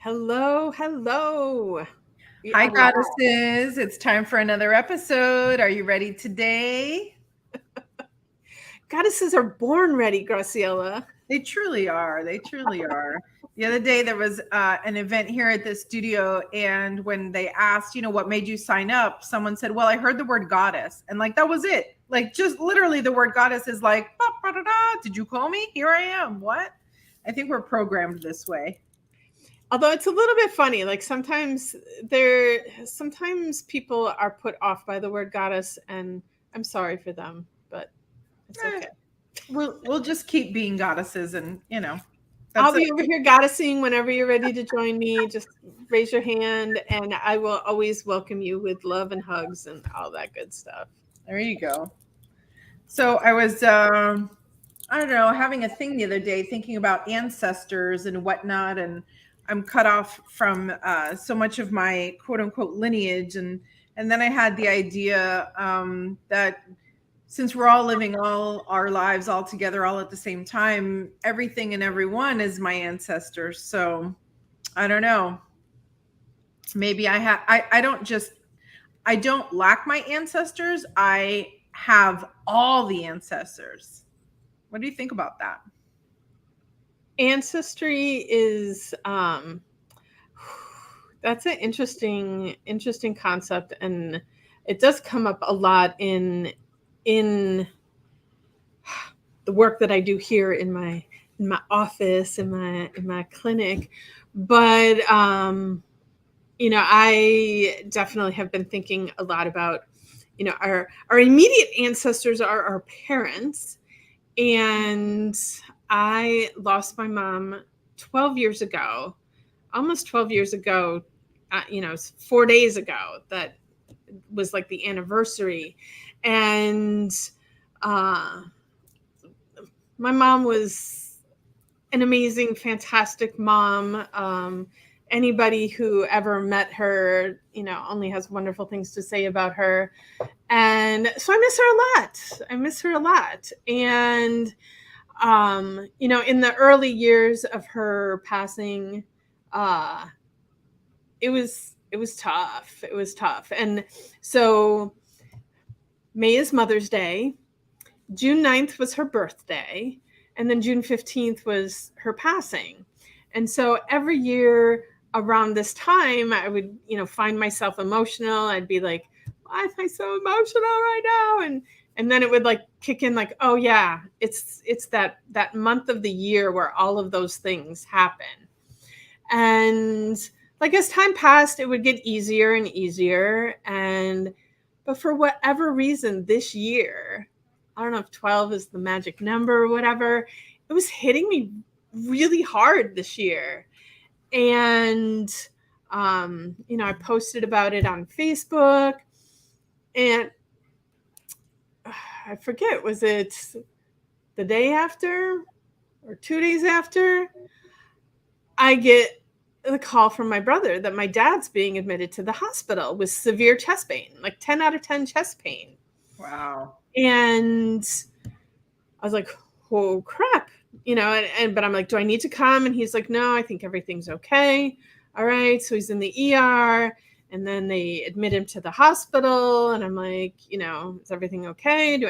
Hello, hello. We Hi, are live. goddesses. It's time for another episode. Are you ready today? Goddesses are born ready, Graciela. They truly are. They truly are. The other day, there was an event here at the studio. And when they asked, what made you sign up? Someone said, well, I heard the word goddess. And that was it. Just literally the word goddess is like, "Ba, ba, da, da. Did you call me? Here I am." What? I think we're programmed this way. Although it's a little bit funny, like sometimes people are put off by the word goddess, and I'm sorry for them, but it's Eh, okay. we'll just keep being goddesses and, I'll that's it. be over here goddessing whenever you're ready to join me. Just raise your hand, and I will always welcome you with love and hugs and all that good stuff. There you go. So I was, I don't know, having a thing the other day thinking about ancestors and whatnot, and I'm cut off from so much of my quote unquote lineage, and then I had the idea that since we're all living all our lives all together, all at the same time, everything and everyone is my ancestors. So I don't know. Maybe I don't lack my ancestors. I have all the ancestors. What do you think about that? Ancestry is that's an interesting concept, and it does come up a lot in the work that I do here in my office, in my clinic. But I definitely have been thinking a lot about, our immediate ancestors are our parents. And I lost my mom 12 years ago, almost 12 years ago. 4 days ago, that was like the anniversary. And uh, my mom was an amazing, fantastic mom. Anybody who ever met her, only has wonderful things to say about her. And so I miss her a lot. I miss her a lot. And in the early years of her passing, uh, it was tough. It was tough. And so May is Mother's Day. June 9th was her birthday. And then June 15th was her passing. And so every year around this time, I would, find myself emotional. I'd be like, why am I so emotional right now? And then it would like kick in like, oh yeah, it's that month of the year where all of those things happen. And like as time passed, it would get easier and easier. But for whatever reason this year, I don't know if 12 is the magic number or whatever, it was hitting me really hard this year. And I posted about it on Facebook, and I forget, was it the day after or 2 days after, I get the call from my brother that my dad's being admitted to the hospital with severe chest pain, like 10 out of 10 chest pain. Wow. And I was like, oh crap, but I'm like, do I need to come? And he's like, no, I think everything's okay. All right. So he's in the ER, and then they admit him to the hospital. And I'm like, is everything okay?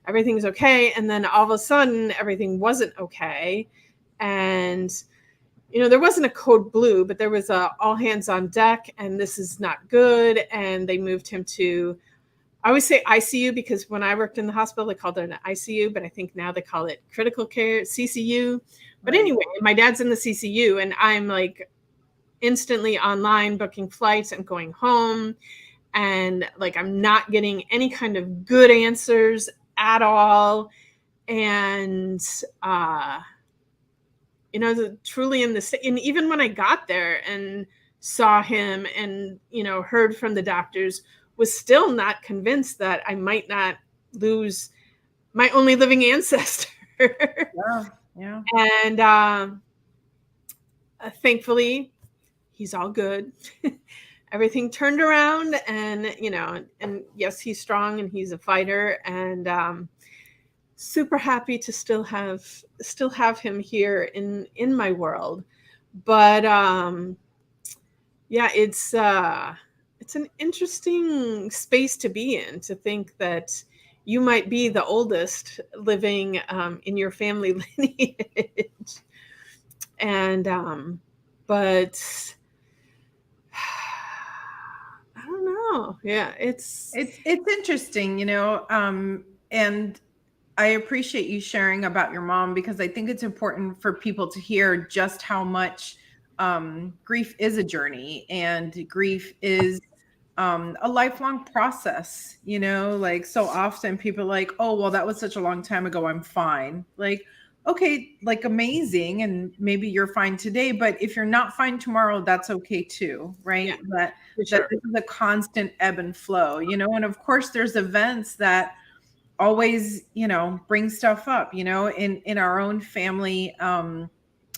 Everything's okay. And then all of a sudden everything wasn't okay. And there wasn't a code blue, but there was a all hands on deck, and this is not good. And they moved him to, I always say ICU because when I worked in the hospital, they called it an ICU, but I think now they call it critical care, CCU. But Right. anyway, my dad's in the CCU, and I'm like instantly online booking flights and going home. And like, I'm not getting any kind of good answers at all. And, truly and even when I got there and saw him and, heard from the doctors, was still not convinced that I might not lose my only living ancestor. Yeah. Yeah. And thankfully, he's all good. Everything turned around, and yes, he's strong and he's a fighter, and super happy to still have him here in my world. But Yeah, it's an interesting space to be in, to think that you might be the oldest living in your family lineage. And but I don't know. Yeah, It's interesting, and I appreciate you sharing about your mom, because I think it's important for people to hear just how much grief is a journey, and grief is a lifelong process. Like, so often people are like, oh, well, that was such a long time ago, I'm fine. Like, okay, like, amazing, and maybe you're fine today, but if you're not fine tomorrow, that's okay too, right? yeah, that for that sure. this is a constant ebb and flow, and of course there's events that always, bring stuff up, in our own family.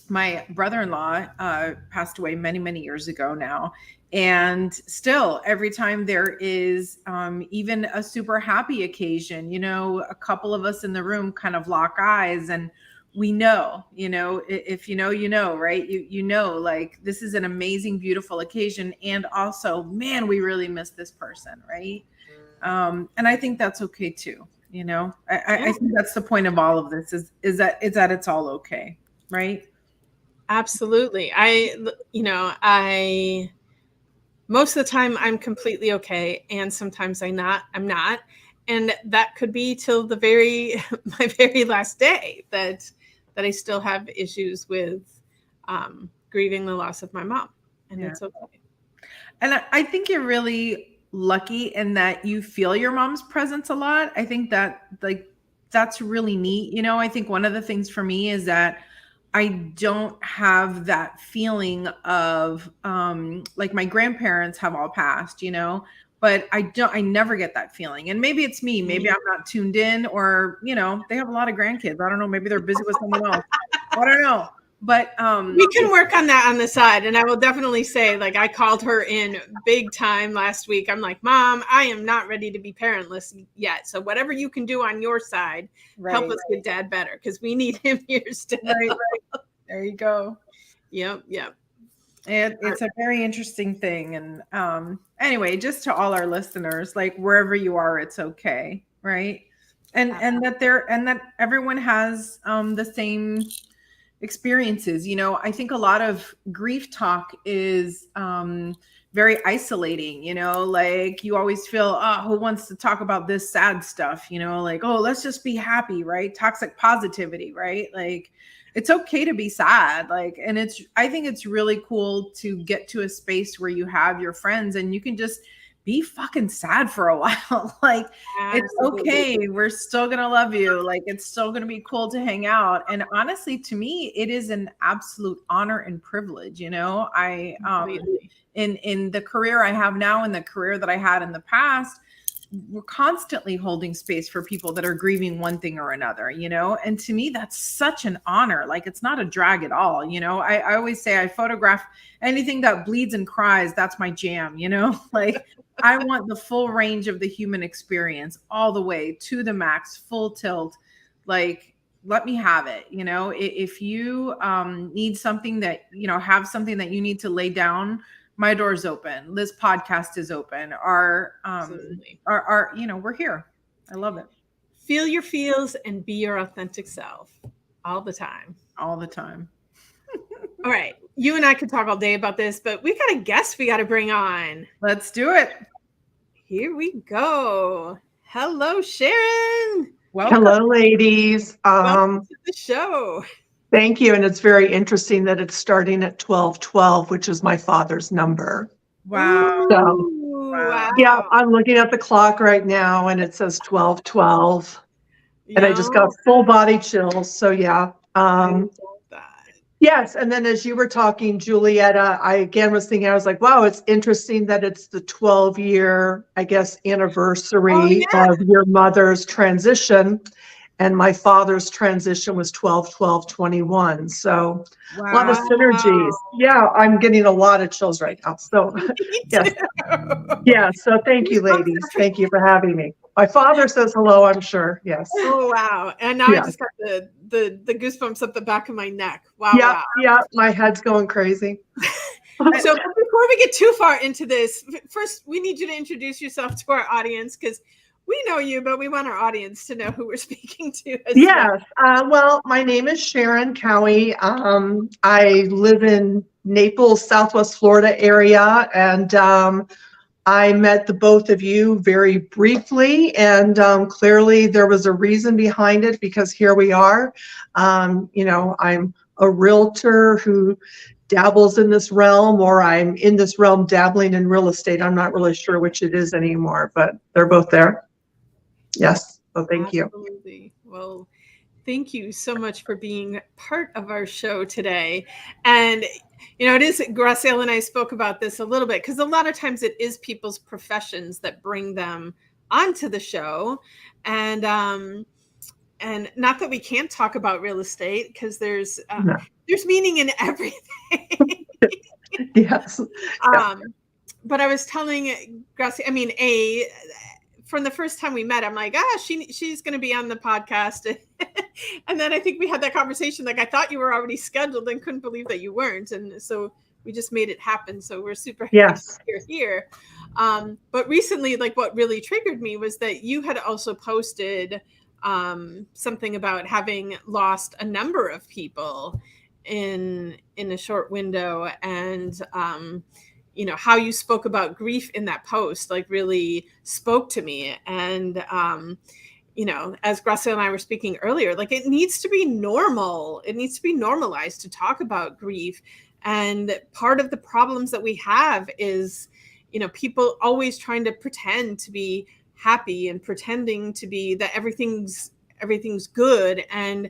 My brother-in-law passed away many, many years ago now. And still, every time there is even a super happy occasion, a couple of us in the room kind of lock eyes, and we know, if right? Like, this is an amazing, beautiful occasion. And also, man, we really miss this person, right? And I think that's okay too. I think that's the point of all of this, is that it's all okay, right? Absolutely. I most of the time I'm completely okay, and sometimes I'm not. And that could be till the my very last day that I still have issues with grieving the loss of my mom. And Yeah. it's okay. And I think you're really lucky in that you feel your mom's presence a lot. I think that, like, that's really neat. I think one of the things for me is that I don't have that feeling of like, my grandparents have all passed, but I never get that feeling. And maybe it's me, maybe I'm not tuned in, or, they have a lot of grandkids. I don't know. Maybe they're busy with someone else. I don't know. But we can work on that on the side. And I will definitely say, like, I called her in big time last week. I'm like, Mom, I am not ready to be parentless yet. So whatever you can do on your side, help us get Dad better, because we need him here still. Right. There you go. Yep. It's a very interesting thing. And anyway, just to all our listeners, like, wherever you are, it's okay, right? And that everyone has the same experiences. I think a lot of grief talk is very isolating. Like, you always feel, oh, who wants to talk about this sad stuff? Like, oh, let's just be happy, right? Toxic positivity, right? Like, it's okay to be sad. Like, and I think it's really cool to get to a space where you have your friends and you can just be fucking sad for a while. Like, it's okay. We're still going to love you. Like, it's still going to be cool to hang out. And honestly, to me, it is an absolute honor and privilege. I, in the career I have now, and the career that I had in the past, we're constantly holding space for people that are grieving one thing or another, and to me, that's such an honor. Like, it's not a drag at all. I always say I photograph anything that bleeds and cries. That's my jam. Like, I want the full range of the human experience, all the way to the max, full tilt. Like, let me have it. If you need something that, have something that you need to lay down, my door's open. This podcast is open. Our, we're here. I love it. Feel your feels and be your authentic self all the time. All the time. All right. You and I could talk all day about this, but we got a guest we got to bring on. Let's do it. Here we go. Hello, Sharon. Welcome. Hello, ladies. Welcome to the show. Thank you. And it's very interesting that it's starting at 1212, which is my father's number. Wow. So, wow. Yeah, I'm looking at the clock right now and it says 1212. Yeah. And I just got full body chills. So yeah. Yes. And then as you were talking, Julietta, I again was thinking, I was like, wow, it's interesting that it's the 12-year, I guess, anniversary of your mother's transition. And my father's transition was 12/12/21. So a lot of synergies. Yeah, I'm getting a lot of chills right now. So yes. Yeah. So thank you, ladies. Thank you for having me. My father says hello, I'm sure. Yes. Oh wow. And now I just got the goosebumps up the back of my neck. Wow. Yeah, wow. Yeah. My head's going crazy. So before we get too far into this, first we need you to introduce yourself to our audience, because we know you, but we want our audience to know who we're speaking to as Yes. Well, my name is Sharon Cowie. I live in Naples, Southwest Florida area, and I met the both of you very briefly, and clearly there was a reason behind it, because here we are. I'm a realtor who dabbles in this realm, or I'm in this realm dabbling in real estate. I'm not really sure which it is anymore, but they're both there. Yes. So thank you. Absolutely. Well, thank you so much for being part of our show today. And, it is, Graciela and I spoke about this a little bit, because a lot of times it is people's professions that bring them onto the show. And not that we can't talk about real estate, because there's meaning in everything. Yes. But I was telling Graciela, from the first time we met, I'm like, she's going to be on the podcast. And then I think we had that conversation. Like, I thought you were already scheduled and couldn't believe that you weren't. And so we just made it happen. So we're super happy you're here. But recently, like, what really triggered me was that you had also posted something about having lost a number of people in a short window. And, how you spoke about grief in that post, like, really spoke to me. And, as Gracia and I were speaking earlier, like, it needs to be normal. It needs to be normalized to talk about grief. And part of the problems that we have is, people always trying to pretend to be happy and pretending to be that everything's good, and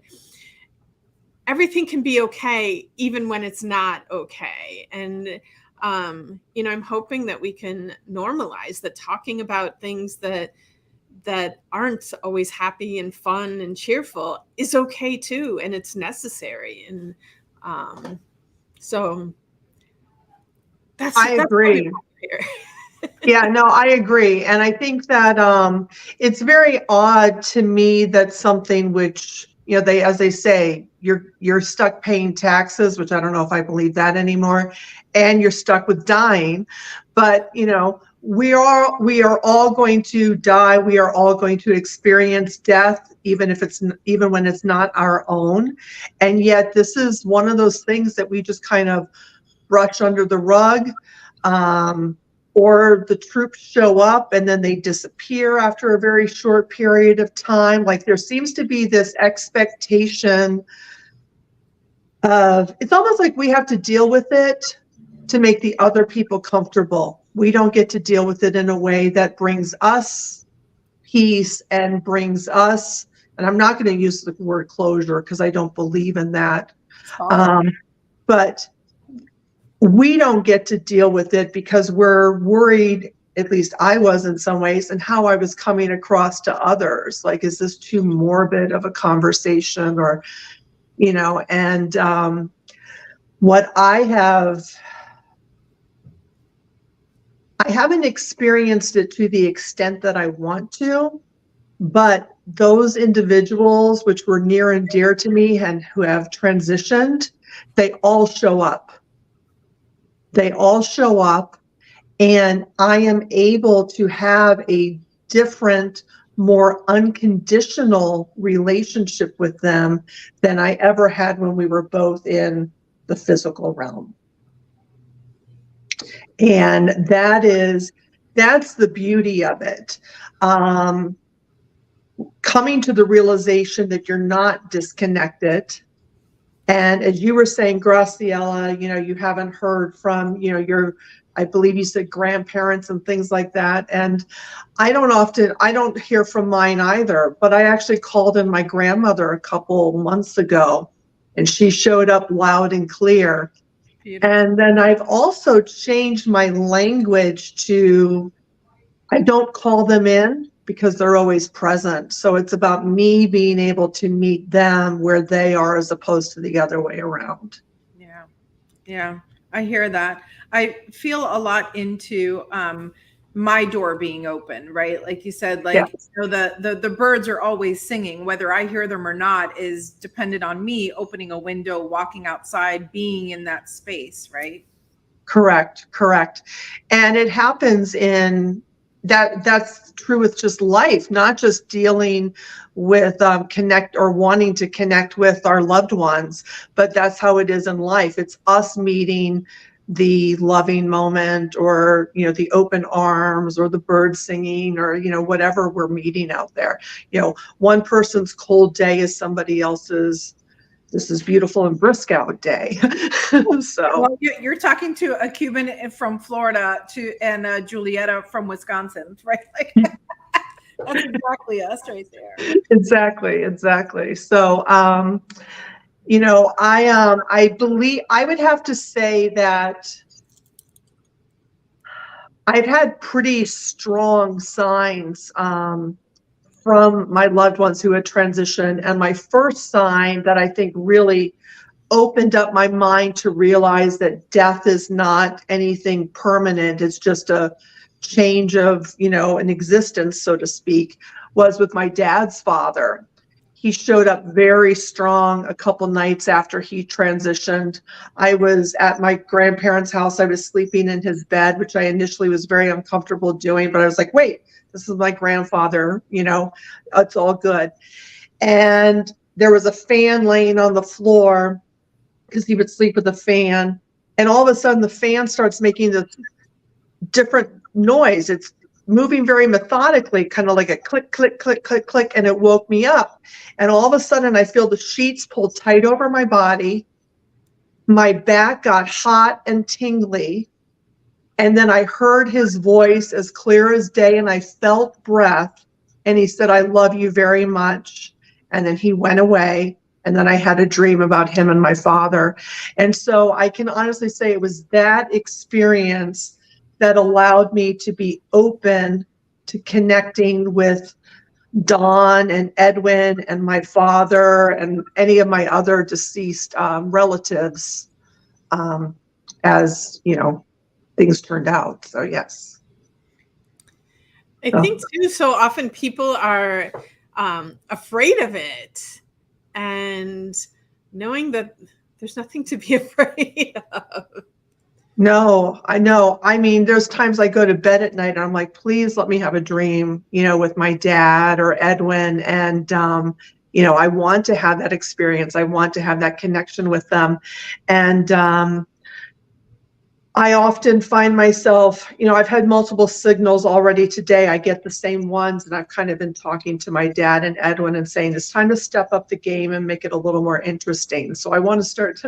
everything can be okay even when it's not okay. And I'm hoping that we can normalize that talking about things that aren't always happy and fun and cheerful is okay too, and it's necessary. And so I agree. Yeah, no, I agree. And I think that it's very odd to me that something which, as they say, you're stuck paying taxes, which I don't know if I believe that anymore, and you're stuck with dying. But, we are all going to die. We are all going to experience death, even when it's not our own. And yet this is one of those things that we just kind of brush under the rug. Or the troops show up and then they disappear after a very short period of time. Like, there seems to be this expectation of, it's almost like we have to deal with it to make the other people comfortable. We don't get to deal with it in a way that brings us peace and brings us, and I'm not going to use the word closure because I don't believe in that. But we don't get to deal with it because we're worried, at least I was in some ways, and how I was coming across to others. Like, is this too morbid of a conversation? Or, and what I haven't experienced it to the extent that I want to, but those individuals which were near and dear to me and who have transitioned, they all show up. They all show up, and I am able to have a different, more unconditional relationship with them than I ever had when we were both in the physical realm. And that's the beauty of it. Coming to the realization that you're not disconnected. And as you were saying, Graciela, you haven't heard from, I believe you said grandparents and things like that. And I don't hear from mine either, but I actually called in my grandmother a couple months ago, and she showed up loud and clear. Beautiful. And then I've also changed my language to, I don't call them in because they're always present. So it's about me being able to meet them where they are as opposed to the other way around. Yeah, I hear that. I feel a lot into my door being open, right? Like you said, like, the birds are always singing, whether I hear them or not is dependent on me opening a window, walking outside, being in that space, right? Correct. And it happens in that's true with just life, not just dealing with connect or wanting to connect with our loved ones, but that's how it is in life. It's us meeting the loving moment, or the open arms, or the bird singing, or whatever we're meeting out there. One person's cold day is somebody else's "this is beautiful and brisk out" day. So well, you're talking to a Cuban from Florida and Julietta from Wisconsin, right? Like, that's exactly us right there. exactly. So I believe I would have to say that I've had pretty strong signs from my loved ones who had transitioned. And my first sign that I think really opened up my mind to realize that death is not anything permanent, it's just a change of, an existence, so to speak, was with my dad's father. He showed up very strong a couple nights after he transitioned. I was at my grandparents' house. I was sleeping in his bed, which I initially was very uncomfortable doing, but I was like, wait, this is my grandfather, it's all good. And there was a fan laying on the floor because he would sleep with a fan. And all of a sudden the fan starts making this different noise. It's moving very methodically, kind of like a click, click, click, click, click. And it woke me up. And all of a sudden I feel the sheets pull tight over my body. My back got hot and tingly. And then I heard his voice as clear as day, and I felt breath. And he said, "I love you very much." And then he went away. And then I had a dream about him and my father. And so I can honestly say it was that experience that allowed me to be open to connecting with Don and Edwin and my father and any of my other deceased relatives, as things turned out. So yes. I think too, so often people are afraid of it, and knowing that there's nothing to be afraid of. No, I know. I mean, there's times I go to bed at night and I'm like, please let me have a dream, with my dad or Edwin. And, I want to have that experience. I want to have that connection with them. And I often find myself, I've had multiple signals already today. I get the same ones, and I've kind of been talking to my dad and Edwin and saying it's time to step up the game and make it a little more interesting. So I want to start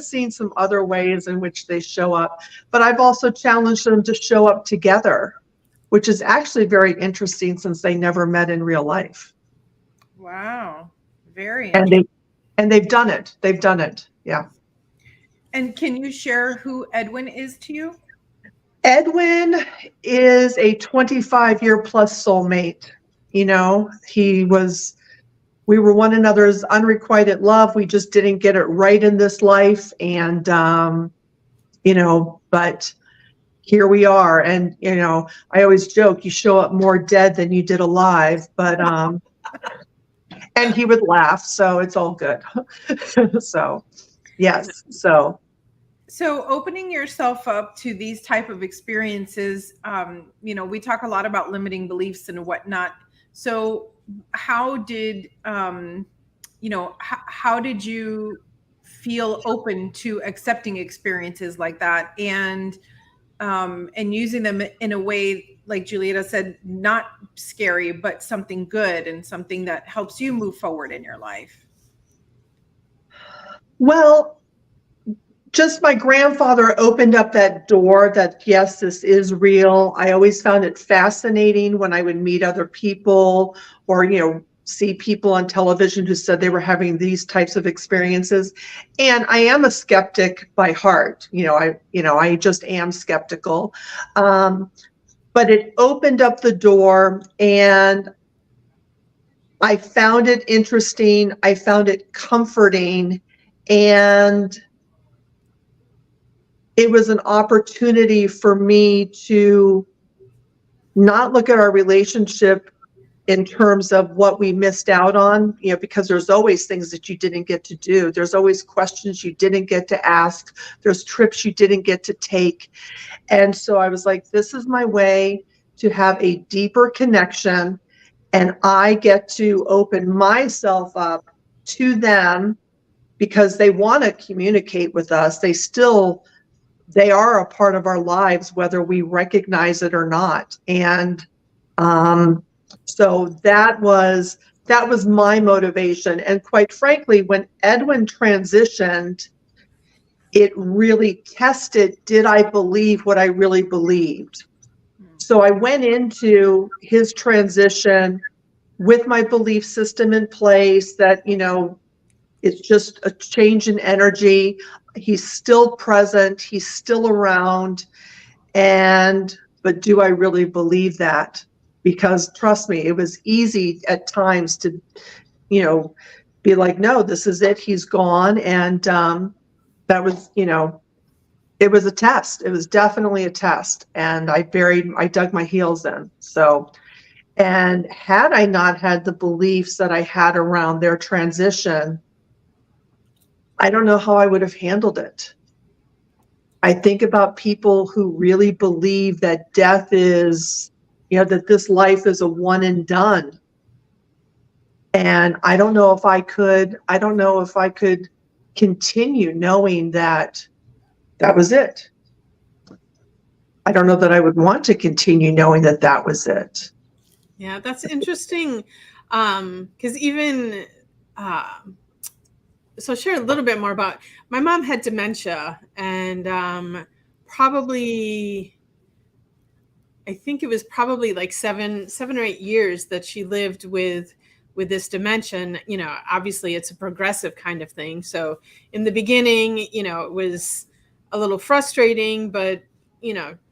seeing some other ways in which they show up. But I've also challenged them to show up together, which is actually very interesting since they never met in real life. Wow, very interesting. And they've done it. Yeah. And can you share who Edwin is to you? Edwin is a 25-year plus soulmate. We were one another's unrequited love. We just didn't get it right in this life. And, but here we are. And, I always joke, you show up more dead than you did alive, but, and he would laugh. So it's all good. So, yes. So opening yourself up to these type of experiences, we talk a lot about limiting beliefs and whatnot. So how did, how did you feel open to accepting experiences like that and using them in a way, like Julietta said, not scary, but something good and something that helps you move forward in your life? Well, just my grandfather opened up that door that, yes, this is real. I always found it fascinating when I would meet other people or, see people on television who said they were having these types of experiences. And I am a skeptic by heart. I just am skeptical. But it opened up the door, and I found it interesting. I found it comforting, and it was an opportunity for me to not look at our relationship in terms of what we missed out on, because there's always things that you didn't get to do. There's always questions you didn't get to ask. There's trips you didn't get to take. And so I was like, this is my way to have a deeper connection, and I get to open myself up to them because they want to communicate with us. They are a part of our lives, whether we recognize it or not. And so that was my motivation. And quite frankly, when Edwin transitioned, it really tested, did I believe what I really believed? So I went into his transition with my belief system in place that, it's just a change in energy. He's still present. He's still around. But do I really believe that? Because trust me, it was easy at times to, be like, no, this is it. He's gone. And that was, it was a test. It was definitely a test. And I dug my heels in. So, and had I not had the beliefs that I had around their transition, I don't know how I would have handled it. I think about people who really believe that death is, that this life is a one and done. And I don't know if I could continue knowing that was it. I don't know that I would want to continue knowing that was it. Yeah, that's interesting. Because even, so share a little bit more about, my mom had dementia, and probably, I think it was probably like 7 or 8 years that she lived with this dementia. Obviously it's a progressive kind of thing. So in the beginning, it was a little frustrating, but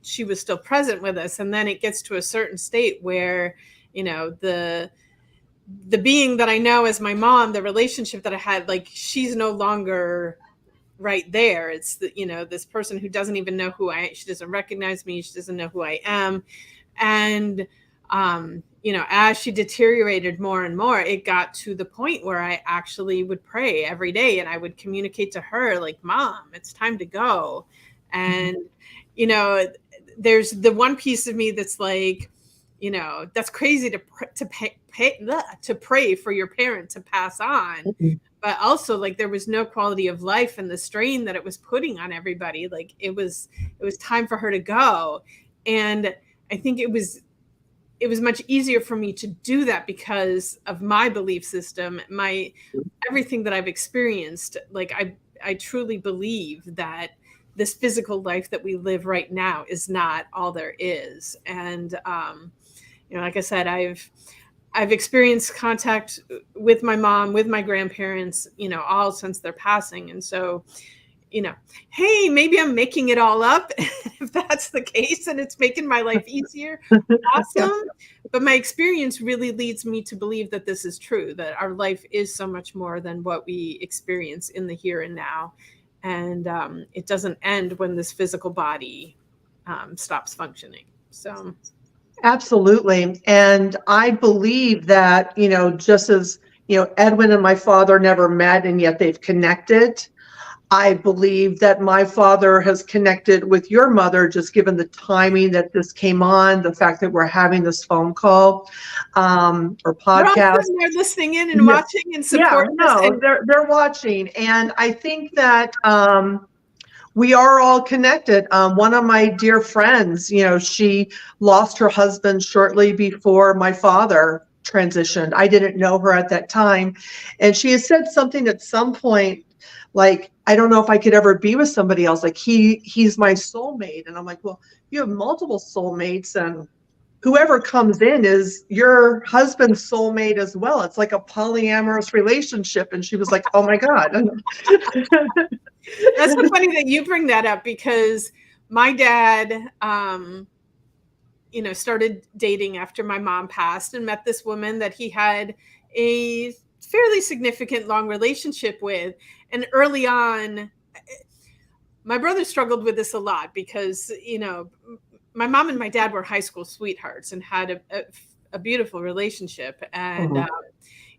she was still present with us. And then it gets to a certain state where, the being that I know as my mom, the relationship that I had, like, she's no longer right there. It's this person who doesn't even know who she doesn't recognize me. She doesn't know who I am. And, as she deteriorated more and more, it got to the point where I actually would pray every day, and I would communicate to her, like, Mom, it's time to go. And, there's the one piece of me that's like, that's crazy to pray for your parent to pass on. Mm-hmm. But also, like, there was no quality of life, and the strain that it was putting on everybody. Like, it was time for her to go. And I think it was much easier for me to do that because of my belief system, everything that I've experienced. Like, I truly believe that this physical life that we live right now is not all there is. And, like I said, I've experienced contact with my mom, with my grandparents, all since their passing. And so, hey, maybe I'm making it all up. If that's the case and it's making my life easier, awesome. But my experience really leads me to believe that this is true, that our life is so much more than what we experience in the here and now. And it doesn't end when this physical body stops functioning. So. Absolutely. And I believe that, just as, Edwin and my father never met and yet they've connected, I believe that my father has connected with your mother, just given the timing that this came on, the fact that we're having this phone call or podcast. They're listening in and watching and supporting. Yeah, no, they're watching. And I think that we are all connected. One of my dear friends, she lost her husband shortly before my father transitioned. I didn't know her at that time. And she has said something at some point, like, I don't know if I could ever be with somebody else. Like, he's my soulmate. And I'm like, well, you have multiple soulmates, and whoever comes in is your husband's soulmate as well. It's like a polyamorous relationship. And she was like, oh my God. That's so funny that you bring that up, because my dad, started dating after my mom passed and met this woman that he had a fairly significant long relationship with. And early on, my brother struggled with this a lot because, my mom and my dad were high school sweethearts and had a beautiful relationship, and Mhm.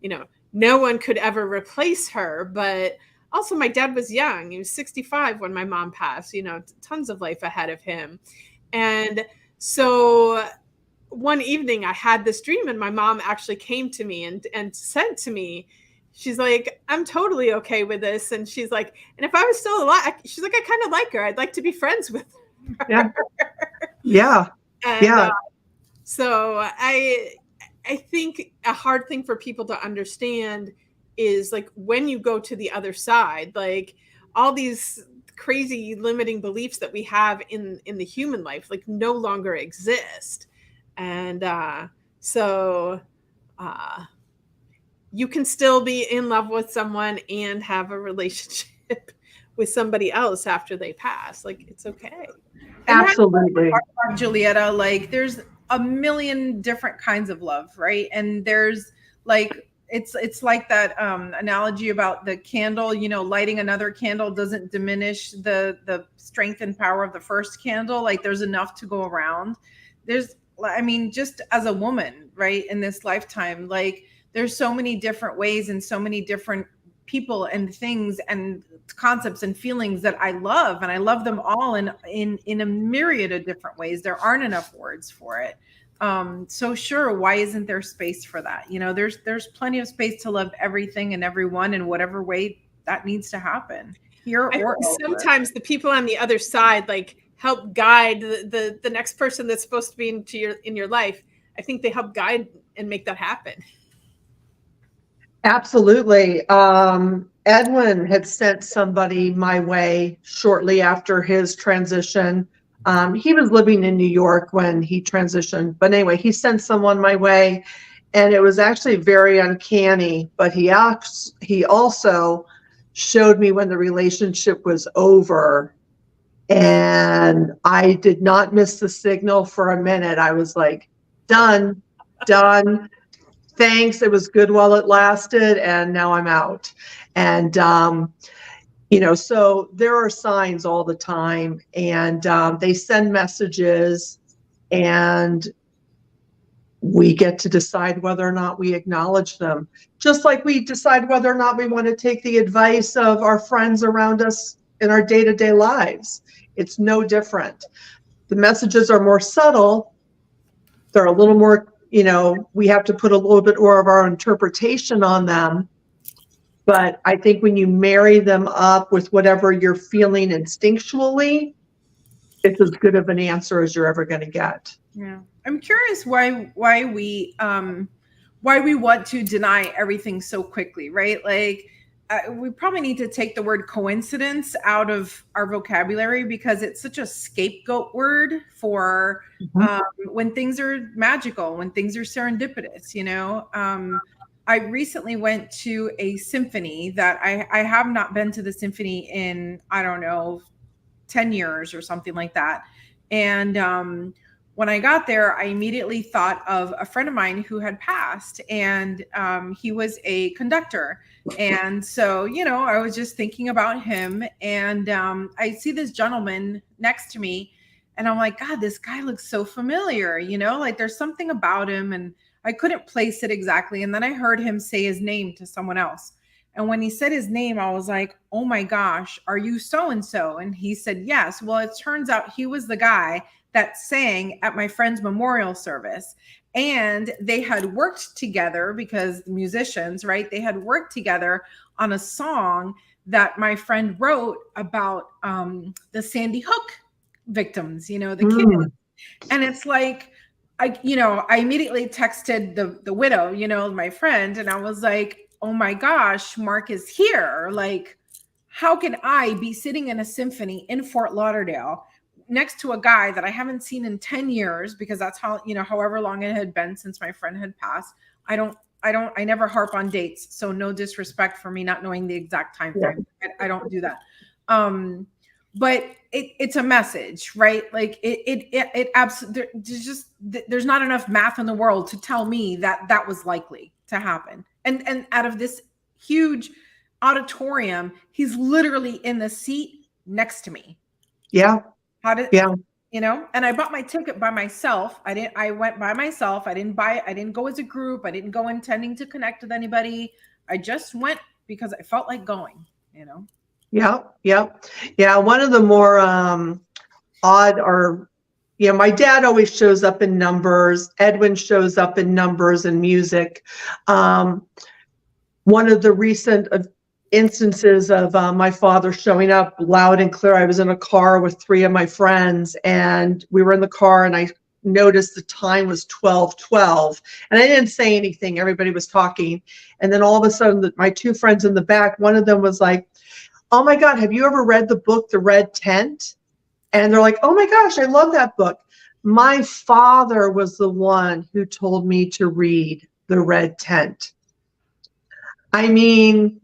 you know, no one could ever replace her. But also, my dad was young; he was 65 when my mom passed. You know, tons of life ahead of him, and so one evening I had this dream, and my mom actually came to me and said to me, she's like, I'm totally okay with this. And she's like, and if I was still alive, she's like, I kind of like her. I'd like to be friends with her. Yeah. Yeah. And Yeah. so I think a hard thing for people to understand is like when you go to the other side, like all these crazy limiting beliefs that we have in the human life like no longer exist. And so uh you can still be in love with someone and have a relationship with somebody else after they pass. Like it's okay. And how Absolutely. Julietta, like there's a million different kinds of love, right? And there's like it's like that analogy about the candle, you know, lighting another candle doesn't diminish the strength and power of the first candle. Like there's enough to go around. There's, I mean, just as a woman, right, in this lifetime, like there's so many different ways and so many different people and things and concepts and feelings that I love, and I love them all in a myriad of different ways. There aren't enough words for it. So sure, why isn't there space for that? You know, there's plenty of space to love everything and everyone in whatever way that needs to happen here I or think elsewhere. sometimes the people on the other side like help guide the next person that's supposed to be in your life. I think they help guide and make that happen. Absolutely. Edwin had sent somebody my way shortly after his transition. He was living in New York when he transitioned, but anyway, he sent someone my way, and it was actually very uncanny. But he also showed me when the relationship was over, and I did not miss the signal for a minute. I was like, done, done. Thanks. It was good while it lasted, and now I'm out. And so there are signs all the time, and they send messages, and we get to decide whether or not we acknowledge them. Just like we decide whether or not we want to take the advice of our friends around us in our day-to-day lives. It's no different. The messages are more subtle. They're a little more, we have to put a little bit more of our interpretation on them. But I think when you marry them up with whatever you're feeling instinctually, it's as good of an answer as you're ever going to get. Yeah. I'm curious why we want to deny everything so quickly, right? Like we probably need to take the word coincidence out of our vocabulary because it's such a scapegoat word for when things are magical, when things are serendipitous, I recently went to a symphony that I have not been to the symphony in, I don't know, 10 years or something like that. And when I got there, I immediately thought of a friend of mine who had passed, and he was a conductor. And so, I was just thinking about him, and I see this gentleman next to me, and I'm like, God, this guy looks so familiar, like there's something about him, and I couldn't place it exactly. And then I heard him say his name to someone else. And when he said his name, I was like, oh my gosh, are you so-and-so? And he said, yes. Well, it turns out he was the guy that sang at my friend's memorial service. And they had worked together because musicians, right? They had worked together on a song that my friend wrote about the Sandy Hook victims, the kids. And it's like, I immediately texted the widow, my friend, and I was like, oh my gosh, Mark is here. Like, how can I be sitting in a symphony in Fort Lauderdale next to a guy that I haven't seen in 10 years, because that's how, however long it had been since my friend had passed. I never harp on dates. So no disrespect for me not knowing the exact time frame. Yeah. I don't do that. But it's a message, right? Like it absolutely, there's not enough math in the world to tell me that was likely to happen. And out of this huge auditorium, he's literally in the seat next to me. Yeah. How did and I bought my ticket by myself. I went by myself. I didn't go as a group. I didn't go intending to connect with anybody. I just went because I felt like going, Yeah. Yeah. One of the more odd or, my dad always shows up in numbers. Edwin shows up in numbers and music. One of the recent instances of my father showing up loud and clear, I was in a car with 3 of my friends, and we were in the car, and I noticed the time was 12:12, and I didn't say anything. Everybody was talking, and then all of a sudden, my 2 friends in the back, one of them was like, "Oh my God, have you ever read the book, The Red Tent?" And they're like, "Oh my gosh, I love that book." My father was the one who told me to read The Red Tent. I mean,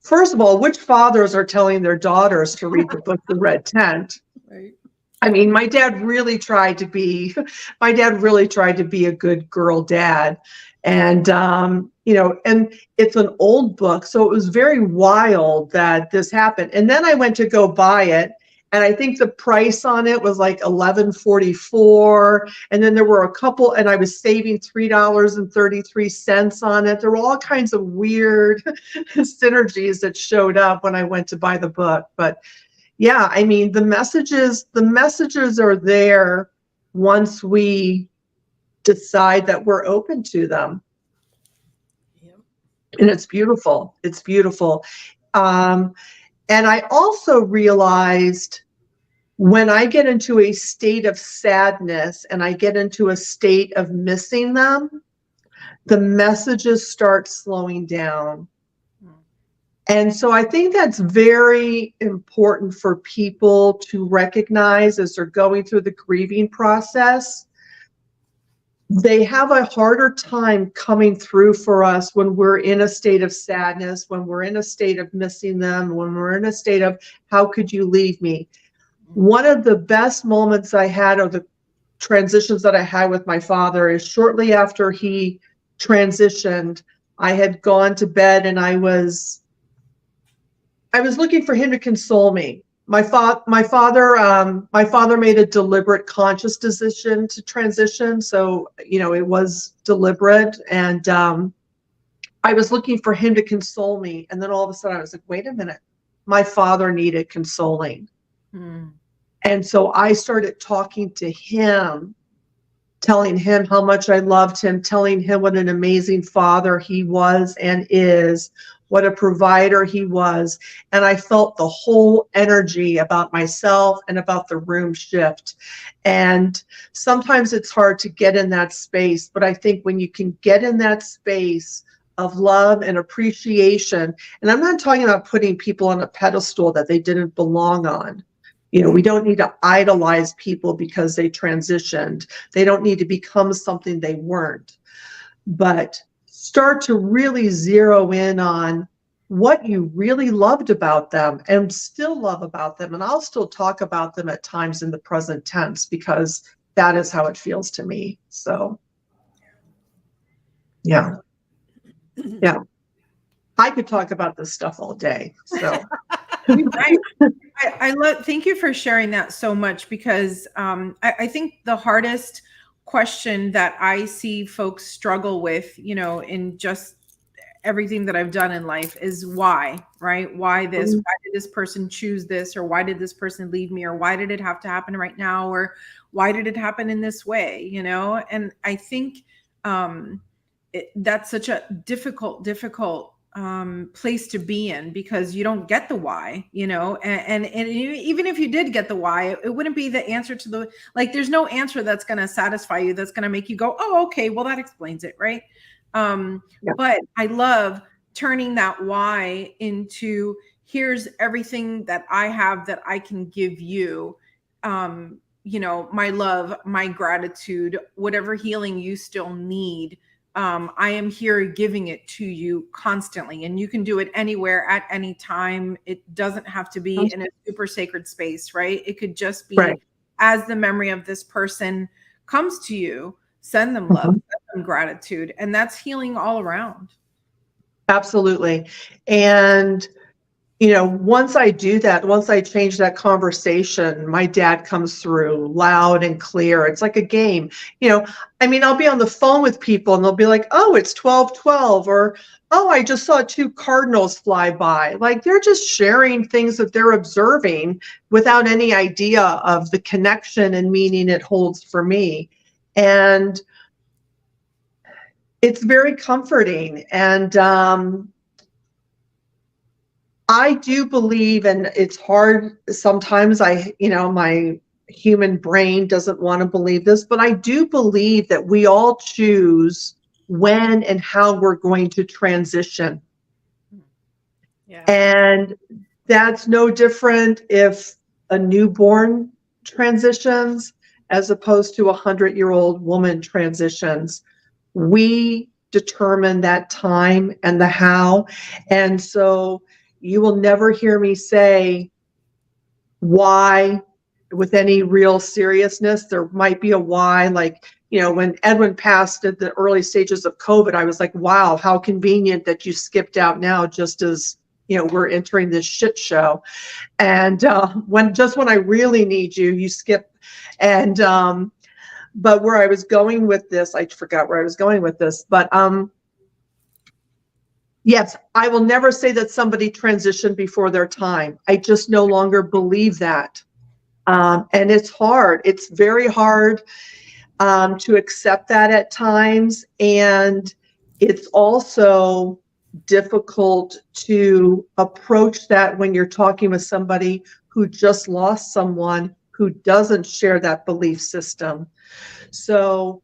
first of all, which fathers are telling their daughters to read the book, The Red Tent? Right. I mean, my dad really tried to be a good girl dad. And, and it's an old book. So it was very wild that this happened. And then I went to go buy it. And I think the price on it was like $11.44. And then there were a couple, and I was saving $3.33 on it. There were all kinds of weird synergies that showed up when I went to buy the book. But yeah, I mean, the messages are there once we decide that we're open to them. Yeah. And it's beautiful. It's beautiful. And I also realized when I get into a state of sadness and I get into a state of missing them, the messages start slowing down. And so I think that's very important for people to recognize as they're going through the grieving process. They have a harder time coming through for us when we're in a state of sadness, when we're in a state of missing them, when we're in a state of, how could you leave me? One of the best moments I had, or the transitions that I had with my father, is shortly after he transitioned, I had gone to bed and I was looking for him to console me. My father made a deliberate, conscious decision to transition. So, it was deliberate. And I was looking for him to console me. And then all of a sudden I was like, wait a minute, my father needed consoling. And so I started talking to him, telling him how much I loved him, telling him what an amazing father he was and is, what a provider he was. And I felt the whole energy about myself and about the room shift. And sometimes it's hard to get in that space, but I think when you can get in that space of love and appreciation, and I'm not talking about putting people on a pedestal that they didn't belong on. We don't need to idolize people because they transitioned. They don't need to become something they weren't. But start to really zero in on what you really loved about them and still love about them. And I'll still talk about them at times in the present tense because that is how it feels to me. So, yeah. I could talk about this stuff all day. So. I love. Thank you for sharing that so much, because I think the hardest question that I see folks struggle with, in just everything that I've done in life, is why, right? Why this? Why did this person choose this? Or why did this person leave me? Or why did it have to happen right now? Or why did it happen in this way? And I think that's such a difficult place to be in, because you don't get the why, and even if you did get the why, it wouldn't be the answer to there's no answer that's going to satisfy you, that's going to make you go, oh, okay, well, that explains it, right? But I love turning that why into, here's everything that I have that I can give you, my love, my gratitude, whatever healing you still need. I am here giving it to you constantly, and you can do it anywhere at any time. It doesn't have to be in a super sacred space, right? It could just be as the memory of this person comes to you, send them love, send them gratitude, and that's healing all around. Absolutely. And, once I do that, once I change that conversation, my dad comes through loud and clear. It's like a game. I'll be on the phone with people and they'll be like, oh, it's 12:12, or, oh, I just saw 2 cardinals fly by. Like, they're just sharing things that they're observing without any idea of the connection and meaning it holds for me. And it's very comforting. And I do believe, and it's hard sometimes, my human brain doesn't want to believe this, but I do believe that we all choose when and how we're going to transition. Yeah. And that's no different if a newborn transitions as opposed to a 100-year-old woman transitions. We determine that time and the how. And so you will never hear me say why with any real seriousness. There might be a why, like, when Edwin passed at the early stages of COVID, I was like, wow, how convenient that you skipped out now, just as, we're entering this shit show. And when I really need you, you skip. And, but where I was going with this, I forgot where I was going with this, but, yes, I will never say that somebody transitioned before their time. I just no longer believe that. And it's hard. It's very hard to accept that at times. And it's also difficult to approach that when you're talking with somebody who just lost someone who doesn't share that belief system. So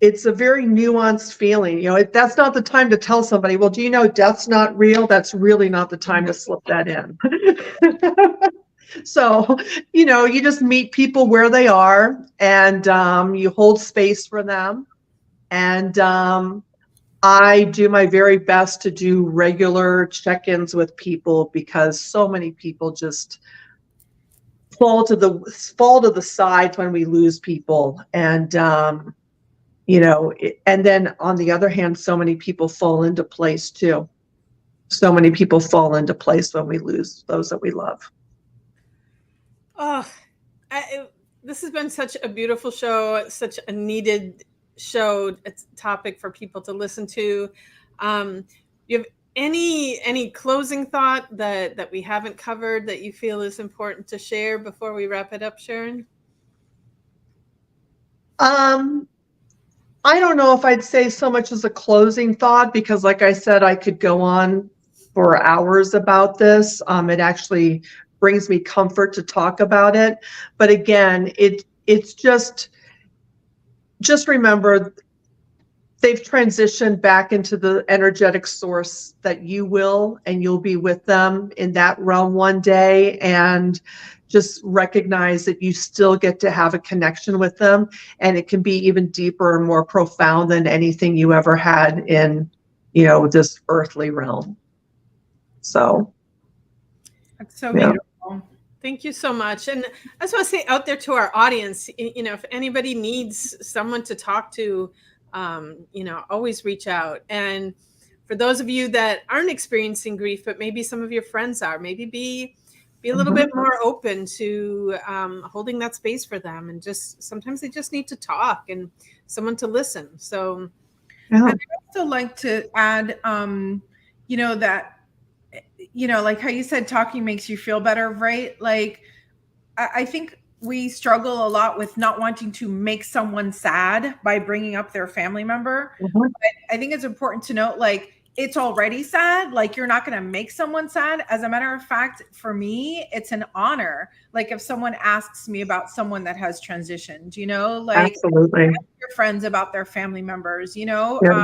it's a very nuanced feeling. That's not the time to tell somebody, well, do you know death's not real? That's really not the time to slip that in. So, you just meet people where they are, and you hold space for them. And I do my very best to do regular check-ins with people, because so many people just fall to the side when we lose people. And and then on the other hand, so many people fall into place too. So many people fall into place when we lose those that we love. Oh, this has been such a beautiful show, such a needed show, it's a topic for people to listen to. You have any closing thought that we haven't covered that you feel is important to share before we wrap it up, Sharon? I don't know if I'd say so much as a closing thought, because like I said, I could go on for hours about this. It actually brings me comfort to talk about it. But again, it's just remember, they've transitioned back into the energetic source that you will, and you'll be with them in that realm one day. And just recognize that you still get to have a connection with them, and it can be even deeper and more profound than anything you ever had in, this earthly realm. So that's so beautiful. Thank you so much. And I just want to say out there to our audience, if anybody needs someone to talk to, always reach out. And for those of you that aren't experiencing grief, but maybe some of your friends are, maybe be a little bit more open to holding that space for them. And just sometimes they just need to talk and someone to listen. So I'd also like to add, that, like how you said, talking makes you feel better, right? Like, I think we struggle a lot with not wanting to make someone sad by bringing up their family member. But I think it's important to note, like, it's already sad. Like, you're not going to make someone sad. As a matter of fact, for me, it's an honor. Like, if someone asks me about someone that has transitioned, like, absolutely, your friends about their family members, Yeah.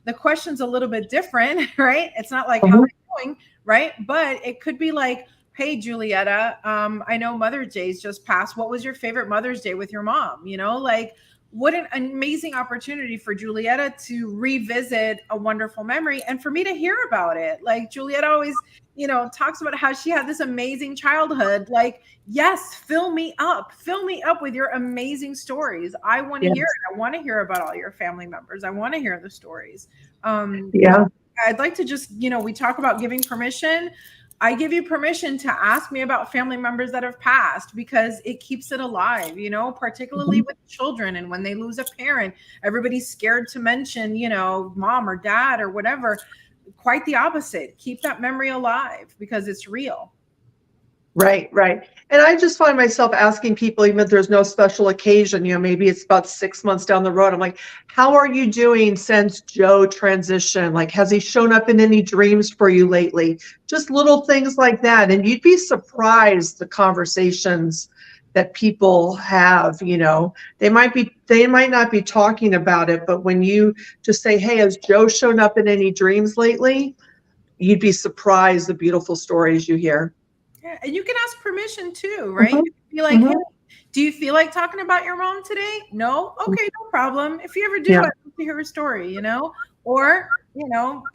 The question's a little bit different, right? It's not like, how are you doing, right? But it could be like, hey, Julietta, I know Mother's Day's just passed. What was your favorite Mother's Day with your mom? Like, what an amazing opportunity for Julietta to revisit a wonderful memory and for me to hear about it. Like, Julietta always, talks about how she had this amazing childhood. Like, yes, fill me up with your amazing stories. I want to hear it. I want to hear about all your family members. I want to hear the stories. I'd like to just, we talk about giving permission. I give you permission to ask me about family members that have passed, because it keeps it alive, particularly with children. And when they lose a parent, everybody's scared to mention, mom or dad or whatever. Quite the opposite. Keep that memory alive because it's real. Right, right. And I just find myself asking people, even if there's no special occasion, maybe it's about 6 months down the road. I'm like, how are you doing since Joe transitioned? Like, has he shown up in any dreams for you lately? Just little things like that. And you'd be surprised the conversations that people have, they might not be talking about it, but when you just say, hey, has Joe shown up in any dreams lately? You'd be surprised the beautiful stories you hear. Yeah, and you can ask permission too, right? Mm-hmm. Be like, hey, do you feel like talking about your mom today? No? Okay, no problem. If you ever do, I'd love to hear a story, Or,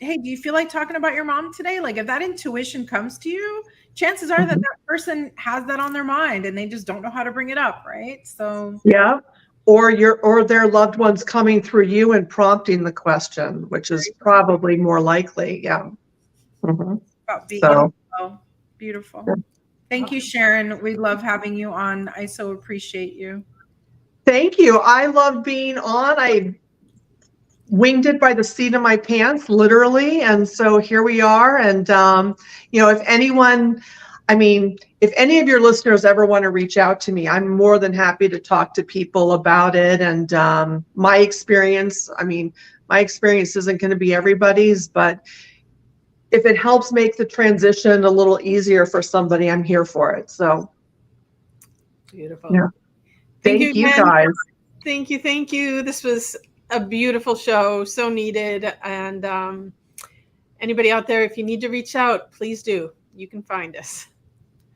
hey, do you feel like talking about your mom today? Like, if that intuition comes to you, chances are that person has that on their mind and they just don't know how to bring it up, right? So yeah. Or their loved ones coming through you and prompting the question, which is probably more likely. Yeah. Mm-hmm. About being beautiful. Yeah. Thank you, Sharon. We love having you on. I so appreciate you. Thank you. I love being on. I winged it by the seat of my pants, literally. And so here we are. And, if any of your listeners ever want to reach out to me, I'm more than happy to talk to people about it. And my experience isn't going to be everybody's, but if it helps make the transition a little easier for somebody, I'm here for it. So beautiful. Yeah. Thank you guys. Thank you. This was a beautiful show, so needed. And anybody out there, if you need to reach out, please do. You can find us.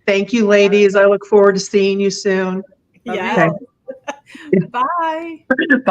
Thank you, ladies. I look forward to seeing you soon. Yeah. Okay. Bye. Bye.